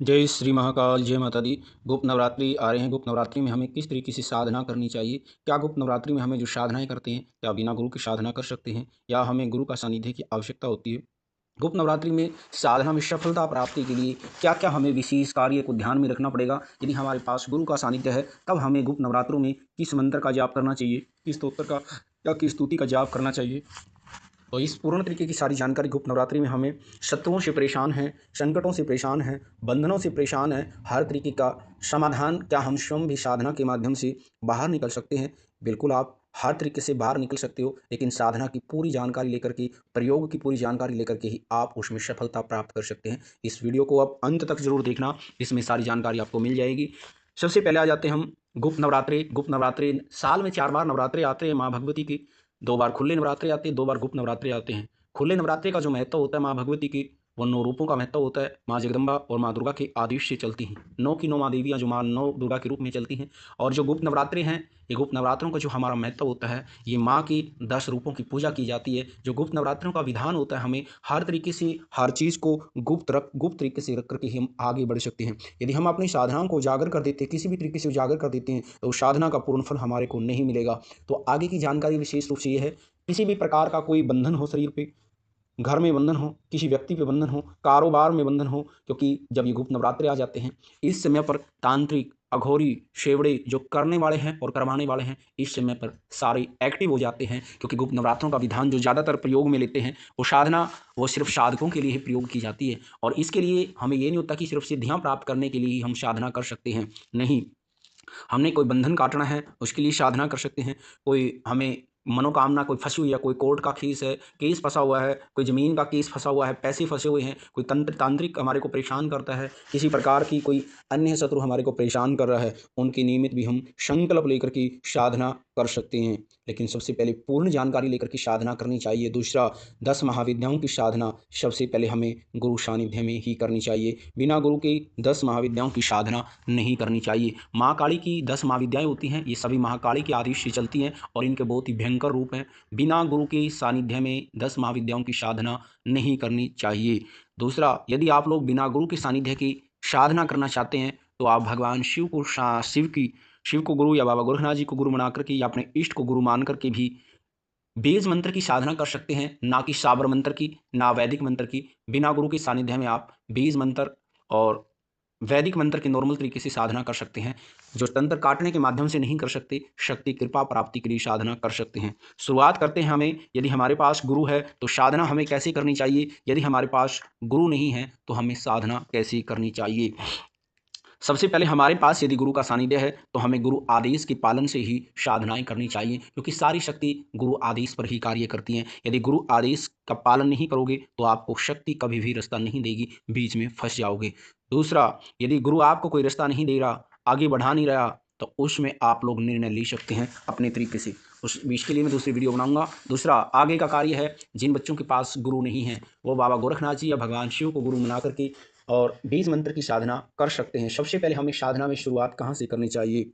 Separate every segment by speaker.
Speaker 1: जय श्री महाकाल, जय माता दी। गुप्त नवरात्रि आ रहे हैं। गुप्त नवरात्रि में हमें किस तरीके से साधना करनी चाहिए? क्या गुप्त नवरात्रि में हमें जो साधनाएँ करते हैं, क्या बिना गुरु के साधना कर सकते हैं या हमें गुरु का सानिध्य की आवश्यकता होती है? गुप्त नवरात्रि में साधना में सफलता प्राप्ति के लिए क्या-क्या हमें विशेष कार्य को ध्यान में रखना पड़ेगा? यदि हमारे पास गुरु का सानिध्य है, तब हमें गुप्त नवरात्रों में किस मंत्र का जाप करना चाहिए? किस स्तोत्र का या किस स्तुति का जाप करना चाहिए? तो इस पूर्ण तरीके की सारी जानकारी गुप्त नवरात्रि में हमें शत्रुओं से परेशान हैं, संकटों से परेशान हैं, बंधनों से परेशान हैं, हर तरीके का समाधान क्या हम स्वयं भी साधना के माध्यम से बाहर निकल सकते हैं? बिल्कुल आप हर तरीके से बाहर निकल सकते हो, लेकिन साधना की पूरी जानकारी लेकर के, प्रयोग की पूरी जानकारी लेकर के ही आप उसमें सफलता प्राप्त कर सकते हैं। इस वीडियो को आप अंत तक ज़रूर देखना, इसमें सारी जानकारी आपको मिल जाएगी। सबसे पहले आ जाते हैं हम गुप्त नवरात्रि। गुप्त नवरात्रि साल में 4 बार नवरात्रे आते हैं माँ भगवती की। 2 बार खुले नवरात्रे आते हैं, 2 बार गुप्त नवरात्रे आते हैं। खुले नवरात्रे का जो महत्व होता है माँ भगवती की, वो 9 रूपों का महत्व होता है। माँ जगदम्बा और माँ दुर्गा के आदेश से चलती हैं। 9 की 9 माँ देवियाँ जो माँ 9 दुर्गा के रूप में चलती हैं। और जो गुप्त नवरात्रे हैं, ये गुप्त नवरात्रों का जो हमारा महत्व होता है, ये माँ की 10 रूपों की पूजा की जाती है। जो गुप्त नवरात्रों का विधान होता है, हमें हर तरीके से हर चीज़ को गुप्त तरीके से रख कर के हम आगे बढ़ सकते हैं। यदि हम अपनी साधनाओं को उजागर कर देते हैं, किसी भी तरीके से उजागर कर देते हैं, तो उस साधना का पूर्ण फल हमारे को नहीं मिलेगा। तो आगे की जानकारी विशेष रूप से ये है, किसी भी प्रकार का कोई बंधन हो शरीर पे, घर में बंधन हो, किसी व्यक्ति पे बंधन हो, कारोबार में बंधन हो, क्योंकि जब ये गुप्त नवरात्रे आ जाते हैं, इस समय पर तांत्रिक, अघोरी, शेवड़े जो करने वाले हैं और करवाने वाले हैं, इस समय पर सारे एक्टिव हो जाते हैं। क्योंकि गुप्त नवरात्रों का विधान जो ज़्यादातर प्रयोग में लेते हैं, वो साधना वो सिर्फ साधकों के लिए ही प्रयोग की जाती है। और इसके लिए हमें ये नहीं होता कि सिर्फ सिद्धियाँ प्राप्त करने के लिए ही हम साधना कर सकते हैं। नहीं, हमने कोई बंधन काटना है, उसके लिए साधना कर सकते हैं। कोई हमें मनोकामना कोई फँसी हुई है, कोई कोर्ट का केस फँसा हुआ है, कोई ज़मीन का केस फँसा हुआ है, पैसे फँसे हुए हैं, कोई तांत्रिक हमारे को परेशान करता है, किसी प्रकार की कोई अन्य शत्रु हमारे को परेशान कर रहा है, उनके निमित्त भी हम संकल्प लेकर के साधना कर सकते हैं। लेकिन सबसे पहले पूर्ण जानकारी लेकर के साधना करनी चाहिए। दूसरा, 10 महाविद्याओं की साधना सबसे पहले हमें गुरु सानिध्य में ही करनी चाहिए। बिना गुरु के 10 महाविद्याओं की साधना नहीं करनी चाहिए। माँ काली की 10 महाविद्याएँ होती हैं, ये सभी महाकाली के आदेश से चलती हैं और इनके बहुत ही भयंकर रूप हैं। बिना गुरु के सानिध्य में 10 महाविद्याओं की साधना नहीं करनी चाहिए। दूसरा, यदि आप लोग बिना गुरु के सानिध्य की साधना करना चाहते हैं, तो आप भगवान शिव को गुरु या बाबा गोरखनाथ जी को गुरु बना कर के या अपने इष्ट को गुरु मान कर के भी बीज मंत्र की साधना कर सकते हैं, ना कि साबर मंत्र की, ना वैदिक मंत्र की। बिना गुरु के सानिध्य में आप बीज मंत्र और वैदिक मंत्र के नॉर्मल तरीके से साधना कर सकते हैं। जो तंत्र काटने के माध्यम से नहीं कर सकते, शक्ति कृपा प्राप्ति के लिए साधना कर सकते हैं। शुरुआत करते हैं हमें, यदि हमारे पास गुरु है तो साधना हमें कैसे करनी चाहिए, यदि हमारे पास गुरु नहीं है तो हमें साधना कैसे करनी चाहिए। सबसे पहले हमारे पास यदि गुरु का सानिध्य है, तो हमें गुरु आदेश के पालन से ही साधनाएँ करनी चाहिए, क्योंकि सारी शक्ति गुरु आदेश पर ही कार्य करती हैं। यदि गुरु आदेश का पालन नहीं करोगे, तो आपको शक्ति कभी भी रास्ता नहीं देगी, बीच में फँस जाओगे। दूसरा, यदि गुरु आपको कोई रास्ता नहीं दे रहा, आगे बढ़ा नहीं रहा, तो उसमें आप लोग निर्णय ले सकते हैं अपने तरीके से। इसके लिए मैं दूसरी वीडियो बनाऊँगा। दूसरा, आगे का कार्य है, जिन बच्चों के पास गुरु नहीं है, वो बाबा गोरखनाथ जी या भगवान शिव को गुरु बना कर के और बीज मंत्र की साधना कर सकते हैं। सबसे पहले हमें साधना में शुरुआत कहाँ से करनी चाहिए?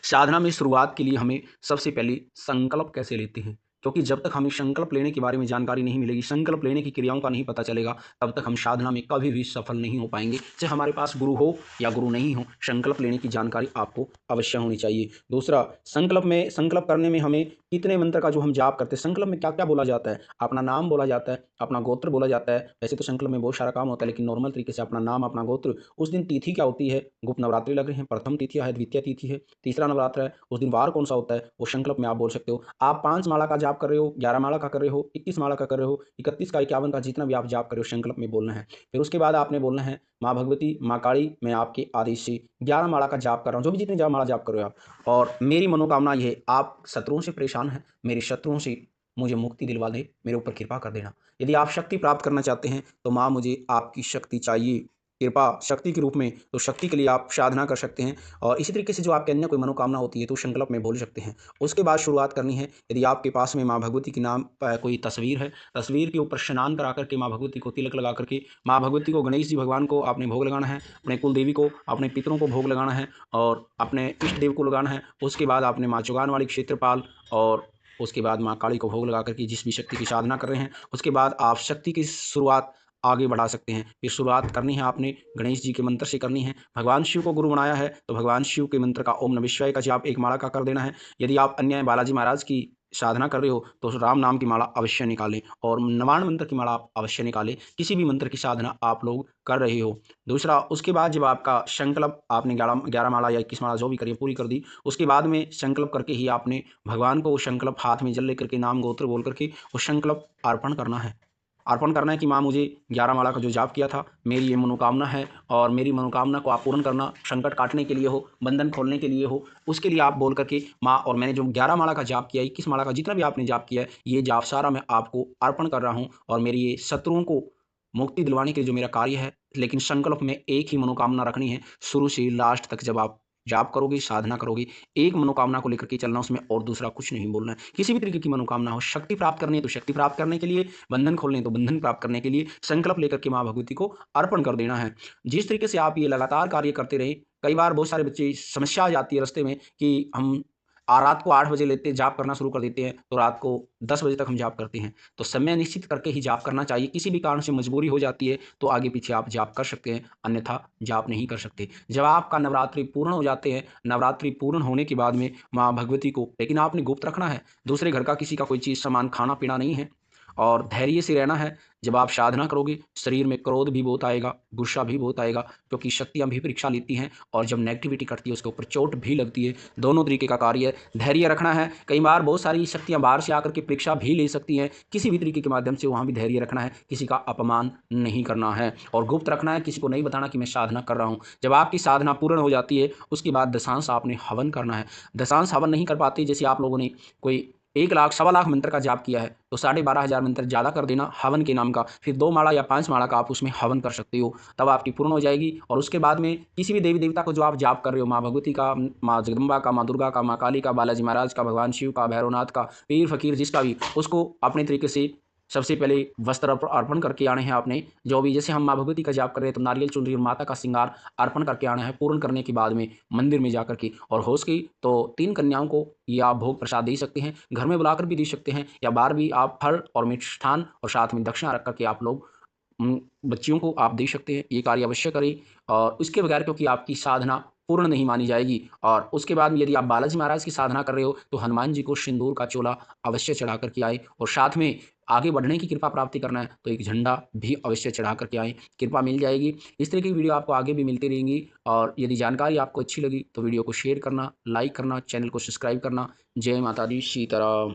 Speaker 1: साधना में शुरुआत के लिए हमें सबसे पहले संकल्प कैसे लेते हैं, क्योंकि जब तक हमें संकल्प लेने के बारे में जानकारी नहीं मिलेगी, संकल्प लेने की क्रियाओं का नहीं पता चलेगा, तब तक हम साधना में कभी भी सफल नहीं हो पाएंगे। चाहे हमारे पास गुरु हो या गुरु नहीं हो, संकल्प लेने की जानकारी आपको अवश्य होनी चाहिए। दूसरा, संकल्प करने में हमें कितने मंत्र का जो हम जाप करते हैं, संकल्प में क्या क्या बोला जाता है? अपना नाम बोला जाता है, अपना गोत्र बोला जाता है। वैसे तो संकल्प में बहुत सारा काम होता है, लेकिन नॉर्मल तरीके से अपना नाम, अपना गोत्र। उस दिन तिथि क्या होती है? गुप्त नवरात्रि लग रहे हैं, प्रथम तिथि है, द्वितीय तिथि है, तीसरा नवरात्र है, उस दिन वार कौन-सा होता है, वो संकल्प में आप बोल सकते हो। आप 5 माला का जाप कर रहे हो, 11 माला का कर रहे हो, 21 माला का कर रहे हो, 31 का, 51 का, जितना भी आप जाप कर रहे हो, संकल्प में बोलना है। फिर उसके बाद आपने बोलना है, माँ भगवती, माँ काली, मैं आपके आदेश से 11 माला का जाप कर रहा हूँ, जो भी जितनी माला जाप कर रहे हो आप। और मेरी मनोकामना ये है, आप शत्रुओं से परेशान हैं, मेरे शत्रुओं से मुझे मुक्ति दिलवा दे, मेरे ऊपर कृपा कर देना। यदि आप शक्ति प्राप्त करना चाहते हैं, तो माँ मुझे आपकी शक्ति चाहिए, कृपा शक्ति के रूप में, तो शक्ति के लिए आप साधना कर सकते हैं। और इसी तरीके से जो आपके अन्य कोई मनोकामना होती है, तो संकल्प में बोल सकते हैं। उसके बाद शुरुआत करनी है, यदि आपके पास में माँ भगवती के नाम कोई तस्वीर है, तस्वीर के ऊपर स्नान करा करके माँ भगवती को तिलक लगा करके, माँ भगवती को, गणेश जी भगवान को आपने भोग लगाना है, अपने कुल देवी को, अपने पितरों को भोग लगाना है और अपने इष्ट देव को लगाना है। उसके बाद आपने माँ चौगान वाली क्षेत्रपाल और उसके बाद माँ काली को भोग लगा करके, जिस भी शक्ति की साधना कर रहे हैं, उसके बाद आप शक्ति की शुरुआत आगे बढ़ा सकते हैं। फिर शुरुआत करनी है आपने गणेश जी के मंत्र से करनी है। भगवान शिव को गुरु बनाया है तो भगवान शिव के मंत्र का ओम नमः शिवाय का जाप एक माला का कर देना है। यदि आप अन्य बालाजी महाराज की साधना कर रहे हो तो राम नाम की माला अवश्य निकालें और नवाण मंत्र की माला आप अवश्य निकालें। किसी भी मंत्र की साधना आप लोग कर रहे हो। दूसरा, उसके बाद जब आपका संकल्प आपने 11 माला या 21 माला जो भी करी पूरी कर दी, उसके बाद में संकल्प करके ही आपने भगवान को वो संकल्प हाथ में जल लेकर के नाम गोत्र बोल करके वो संकल्प अर्पण करना है। अर्पण करना है कि माँ मुझे 11 माला का जो जाप किया था, मेरी ये मनोकामना है और मेरी मनोकामना को आप पूर्ण करना, संकट काटने के लिए हो, बंधन खोलने के लिए हो, उसके लिए आप बोल करके माँ, और मैंने जो 11 माला का जाप किया, 21 माला का जितना भी आपने जाप किया है, ये जाप सारा मैं आपको अर्पण कर रहा हूँ और मेरी ये शत्रुओं को मुक्ति दिलवाने के लिए जो मेरा कार्य है, लेकिन संकल्प में एक ही मनोकामना रखनी है, शुरू से लास्ट तक जब आप जाप करोगे, साधना करोगे, एक मनोकामना को लेकर के चलना, उसमें और दूसरा कुछ नहीं बोलना है। किसी भी तरीके की मनोकामना हो, शक्ति प्राप्त करनी है तो शक्ति प्राप्त करने के लिए, बंधन खोलने तो बंधन प्राप्त करने के लिए संकल्प लेकर के माँ भगवती को अर्पण कर देना है। जिस तरीके से आप ये लगातार कार्य करते रहे, कई बार बहुत सारे बच्चे समस्या आ जाती है रास्ते में कि हम रात को 8 बजे लेते जाप करना शुरू कर देते हैं तो रात को 10 बजे तक हम जाप करते हैं। तो समय निश्चित करके ही जाप करना चाहिए। किसी भी कारण से मजबूरी हो जाती है तो आगे पीछे आप जाप कर सकते हैं, अन्यथा जाप नहीं कर सकते। जब आपका नवरात्रि पूर्ण हो जाते हैं, नवरात्रि पूर्ण होने के बाद में माँ भगवती को, लेकिन आपने गुप्त रखना है, दूसरे घर का किसी का कोई चीज़ सामान खाना पीना नहीं है और धैर्य से रहना है। जब आप साधना करोगे, शरीर में क्रोध भी बहुत आएगा, गुस्सा भी बहुत आएगा, क्योंकि शक्तियाँ भी परीक्षा लेती हैं और जब नेगेटिविटी करती है उसके ऊपर चोट भी लगती है। दोनों तरीके का कार्य है, धैर्य रखना है। कई बार बहुत सारी शक्तियाँ बाहर से आकर के परीक्षा भी ले सकती हैं, किसी भी तरीके के माध्यम से वहाँ भी धैर्य रखना है, किसी का अपमान नहीं करना है और गुप्त रखना है, किसी को नहीं बताना कि मैं साधना कर रहा हूँ। जब आपकी साधना पूर्ण हो जाती है उसके बाद दशांश आपने हवन करना है। दशांश हवन नहीं कर पाते, जैसे आप लोगों ने कोई 1 लाख, सवा लाख मंत्र का जाप किया है तो 12,500 मंत्र ज़्यादा कर देना हवन के नाम का, फिर 2 माला या 5 माला का आप उसमें हवन कर सकते हो, तब आपकी पूर्ण हो जाएगी। और उसके बाद में किसी भी देवी देवता को जो आप जाप कर रहे हो, माँ भगवती का, माँ जगदम्बा का, माँ दुर्गा का, माँ काली का, बालाजी महाराज का, भगवान शिव का, भैरवनाथ का, पीर फकीर जिसका भी, उसको अपने तरीके से सबसे पहले वस्त्र अर्पण करके आने हैं आपने। जो भी, जैसे हम माँ भगवती का जाप कर रहे हैं तो नारियल चुनरी और माता का श्रृंगार अर्पण करके आना है। पूर्ण करने के बाद में मंदिर में जाकर के, और हो सके तो 3 कन्याओं को ये आप भोग प्रसाद दे सकते हैं, घर में बुलाकर भी दे सकते हैं, या बाहर भी आप फल और मिष्ठान और साथ में दक्षिणा रख करके आप लोग बच्चियों को आप दे सकते हैं। ये कार्य अवश्य करें और उसके बगैर, क्योंकि आपकी साधना पूर्ण नहीं मानी जाएगी। और उसके बाद में यदि आप बालाजी महाराज की साधना कर रहे हो तो हनुमान जी को सिंदूर का चोला अवश्य चढ़ा करके आए, और साथ में आगे बढ़ने की कृपा प्राप्ति करना है तो एक झंडा भी अवश्य चढ़ा करके आएँ, कृपा मिल जाएगी। इस तरह की वीडियो आपको आगे भी मिलती रहेंगी और यदि जानकारी आपको अच्छी लगी तो वीडियो को शेयर करना, लाइक करना, चैनल को सब्सक्राइब करना। जय माता दी, सीताराम।